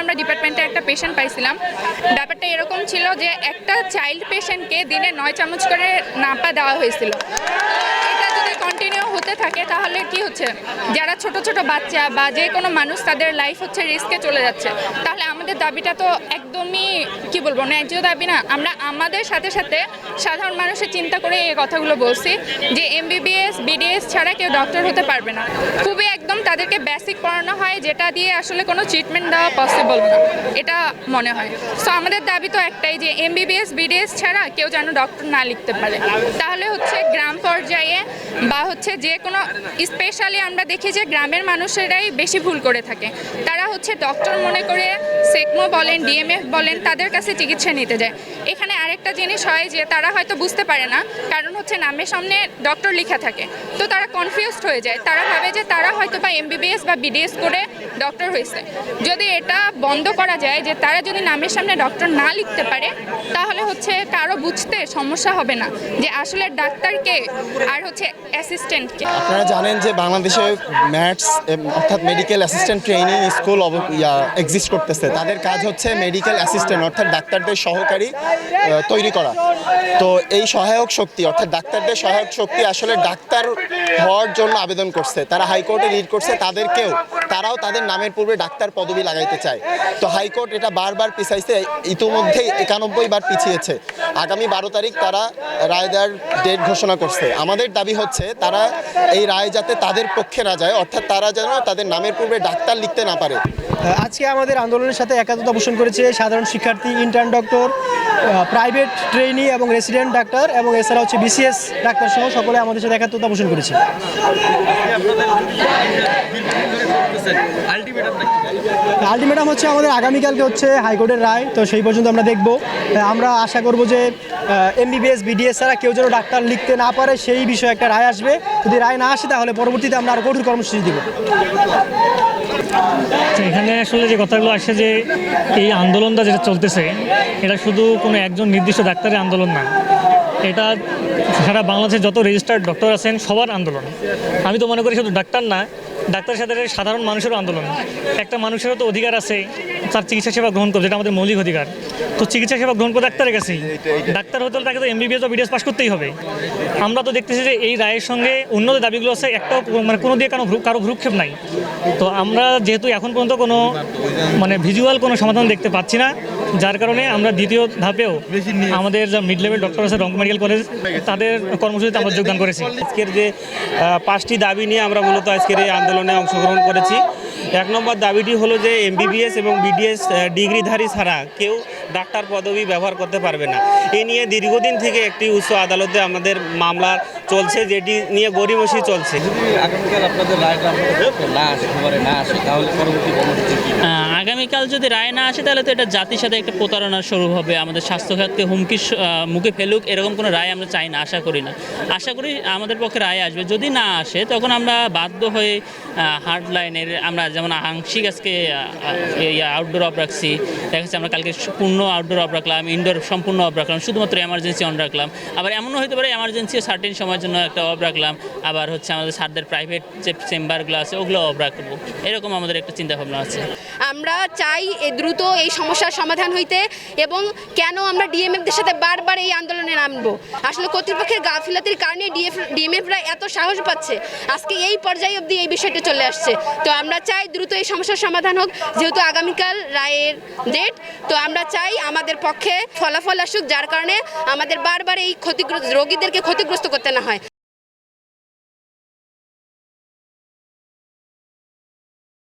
আমরা ডিপার্টমেন্টে একটা পেশেন্ট পাইছিলাম। ব্যাপারটা এরকম ছিল যে একটা চাইল্ড পেশেন্টকে দিনে 9 চামচ করে নাপা দেওয়া হয়েছিল। এটা যদি কন্টিনিউ হতে থাকে তাহলে কি হচ্ছে, যারা ছোট ছোট বাচ্চা বা যে কোনো মানুষ তাদের লাইফ হচ্ছে রিস্কে চলে যাচ্ছে। তাহলে আমাদের দাবিটা তো একদমই কি বলবো, ন্যায্য দাবি না। আমরা আমাদের সাথে সাথে সাধারণ মানুষের চিন্তা করে এই কথাগুলো বলছি যে এমবিবিএস বিডিএস ছাড়া কেউ ডক্টর হতে পারবে না। খুবই একদম তাদেরকে বেসিক পড়ানো হয়, যেটা দিয়ে আসলে কোনো ট্রিটমেন্ট দেওয়া পসিবল না, এটা মনে হয়। সো আমাদের দাবি তো একটাই যে এমবিবিএস বিডিএস ছাড়া কেউ যেন ডক্টর না লিখতে পারে। তাহলে হচ্ছে গ্রাম পর্যায়ে বা হচ্ছে যে কোনো, স্পেশালি আমরা দেখি যে গ্রামের মানুষেরাই বেশি ভুল করে থাকে। তারা হচ্ছে ডক্টর মনে করে সেকমো বলেন ডিএমএফ বলেন তাদের কাছে চিকিৎসা নিতে যায়। এখানে আরেকটা জিনিস হয় যে তারা হয়তো বুঝতে পারে না, কারণ হচ্ছে নামের সামনে ডক্টর লেখা থাকে, তো তারা কনফিউজড হয়ে যায়। তারা ভাবে যে তারা হয়তো বা এমবিবিএস বা বিডিএস করে ডক্টর হয়েছে। যদি এটা বন্ধ করা যায় যে তারা যদি নামের সামনে ডক্টর না লিখতে পারে, তাহলে হচ্ছে কারো বুঝতে সমস্যা হবে না যে আসলে ডাক্তারকে আর হচ্ছে অ্যাসিস্ট্যান্টকে। আপনারা জানেন যে বাংলাদেশে ম্যাটস অর্থাৎ medical assistant training school exist করতেছে। তাদের কাজ হচ্ছে মেডিকেল অ্যাসিস্ট্যান্ট অর্থাৎ ডাক্তারদের সহকারী তৈরি করা। তো এই সহায়ক শক্তি অর্থাৎ ডাক্তারদের সহায়ক শক্তি আসলে ডাক্তার হওয়ার জন্য আবেদন করছে, তারা হাইকোর্টে রিট করছে, তারাও তাদের নামের পূর্বে ডাক্তার পদবি লাগাইতে চায়। তো হাইকোর্ট এটা বারবার পিছাইছে, ইতিমধ্যেই 91 বার পিছিয়েছে। আগামী 12 তারিখ তারা রায় দেওয়ার ডেট ঘোষণা করছে। আমাদের দাবি হচ্ছে তারা এই রায় যাতে তাদের পক্ষে না যায়, অর্থাৎ তারা যেন তাদের নামের পূর্বে ডাক্তার লিখতে না পারে। আজকে আমাদের আন্দোলনের সাথে একাত্মতা পোষণ করেছে সাধারণ শিক্ষার্থী, ইন্টার্ন ডক্টর, প্রাইভেট ট্রেনি এবং রেসিডেন্ট ডাক্তার এবং এছাড়া হচ্ছে বিসিএস ডাক্তার সহ সকলে আমাদের সাথে একাত্মতা পোষণ করেছে। আলটিমেটাম হচ্ছে আমাদের আগামীকালকে হচ্ছে হাইকোর্টের রায়, তো সেই পর্যন্ত আমরা দেখব। আমরা আশা করব যে এমবিবিএস বিডিএস ছাড়া কেউ যেন ডাক্তার লিখতে না পারে সেই বিষয়ে একটা রায় আসবে। যদি রায় না আসে তাহলে পরবর্তীতে আমরা আরও কঠোর কর্মসূচি দেব। এখানে আসলে যে কথাগুলো আসে যে এই আন্দোলনটা যেটা চলতেছে এটা শুধু কোনো একজন নির্দিষ্ট ডাক্তারের আন্দোলন না, এটা সারা বাংলাদেশের যত রেজিস্টার্ড ডক্টর আছেন সবার আন্দোলন। আমি তো মনে করি শুধু ডাক্তার না, ডাক্তারের সাথে সাধারণ মানুষেরও আন্দোলন। একটা মানুষেরও তো অধিকার আছে তার চিকিৎসা সেবা গ্রহণ করবে, যেটা আমাদের মৌলিক অধিকার। তো চিকিৎসা সেবা গ্রহণ করে ডাক্তারের কাছেই, ডাক্তার হতে হলে তাকে তো এমবিবিএস বা বিডিএস পাস করতেই হবে। আমরা তো দেখতেছি যে এই রায়ের সঙ্গে অন্য যে দাবিগুলো আছে একটাও মানে কোনো দিয়ে কারো ভ্রুক্ষেপ নাই। তো আমরা যেহেতু এখন পর্যন্ত কোনো ভিজুয়াল কোনো সমাধান দেখতে পাচ্ছি না, যার কারণে আমরা দ্বিতীয় ধাপেও আমাদের যা মিড লেভেল ডক্টর আছে রংপুর মেডিকেল কলেজ, তাদের কর্মসূচিতে আমরা যোগদান করেছি। আজকের যে 5টি দাবি নিয়ে আমরা মূলত আজকের এই আন্দোলনে অংশগ্রহণ করেছি। 1 নম্বর দাবিটি হলো যে এমবিবিএস এবং বিডিএস ডিগ্রিধারী ছাড়া কেউ ডাক্তার পদবি ব্যবহার করতে পারবে না। এ নিয়ে দীর্ঘদিন থেকে একটি উচ্চ আদালতে আমাদের মামলা চলছে, যেটি নিয়ে গড়িমসি চলছে। আগামীকাল যদি রায় না আসে তাহলে তো এটা জাতির সাথে একটা প্রতারণার স্বরূপ হবে। আমাদের স্বাস্থ্যখাতকে হুমকির মুখে ফেলুক এরকম কোনো রায় আমরা চাই না, আশা করি না। আশা করি আমাদের পক্ষে রায় আসবে। যদি না আসে তখন আমরা বাধ্য হয়ে হার্ড লাইনের আমরা যেমন আংশিক আজকে আউটডোর অফ রাখছি, দেখা যাচ্ছে আমরা কালকে পূর্ণ আউটডোর অফ রাখলাম, ইনডোর সম্পূর্ণ অফ রাখলাম, শুধুমাত্র এমার্জেন্সি অন রাখলাম। আবার এমনও হতে পারে এমার্জেন্সিও সার্টেন সময়ের জন্য একটা অফ রাখলাম, আবার হচ্ছে আমাদের স্যারদের প্রাইভেট যে চেম্বারগুলো আছে ওগুলো অফ রাখবো, এরকম আমাদের একটা চিন্তাভাবনা আছে। আমরা চাই দ্রুত এই সমস্যার সমাধান হইতে, এবং কেন আমরা ডিএমএফদের সাথে বারবার এই আন্দোলনে নামবো। আসলে কর্তৃপক্ষের গাফিলতির কারণে ডিএমএফরা এত সাহস পাচ্ছে, আজকে এই পর্যায়ে অবধি এই বিষয়টা চলে আসছে। তো আমরা চাই দ্রুত এই সমস্যার সমাধান হোক, যেহেতু আগামীকাল রায়ের ডেট। তো আমরা চাই আমাদের পক্ষে ফলাফল আসুক, যার কারণে আমাদের বারবার এই রোগীদেরকে ক্ষতিগ্রস্ত করতে না হয়।